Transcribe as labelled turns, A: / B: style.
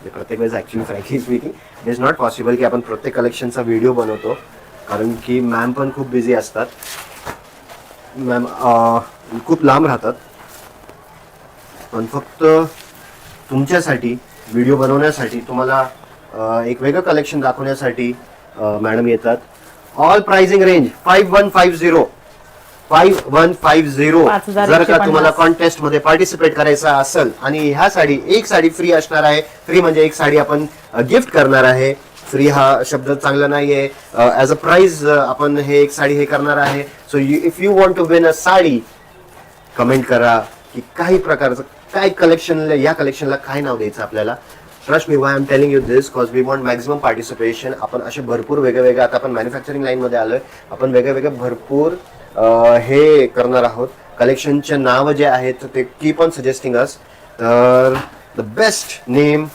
A: प्रत्येक वेळेस actually frankly speaking it is not possible की आपण प्रत्येक कलेक्शनचा व्हिडिओ बनवतो, कारण की मॅम पण खूप बिझी असतात. मॅम खूप लांब राहतात, पण फक्त तुमच्यासाठी व्हिडिओ बनवण्यासाठी, तुम्हाला एक वेगळं कलेक्शन दाखवण्यासाठी मॅडम येतात. All pricing range 5150. 5150. जर का तुम्हाला कॉन्टेस्ट मध्ये पार्टिसिपेट करायचं असेल आणि ह्या साडी, एक साडी फ्री असणार आहे. फ्री म्हणजे एक साडी आपण गिफ्ट करणार आहे. फ्री हा शब्द चांगला नाहीये, ॲज अ प्राइज आपण हे एक साडी हे करणार आहे. So if you want to win a sari, comment करा की काही प्रकारचं काय कलेक्शनला, या कलेक्शनला काय नाव द्यायचं आपल्याला. Trust me, why am telling you this cause we want maximum participation. आपण असे भरपूर वेगळे आता आपण मॅन्युफॅक्चरिंग लाईनमध्ये आलोय, आपण वेगळे भरपूर हे करणार आहोत. कलेक्शनचे नाव जे आहेत ते कीप ऑन सजेस्टिंग अस. तर द बेस्ट नेम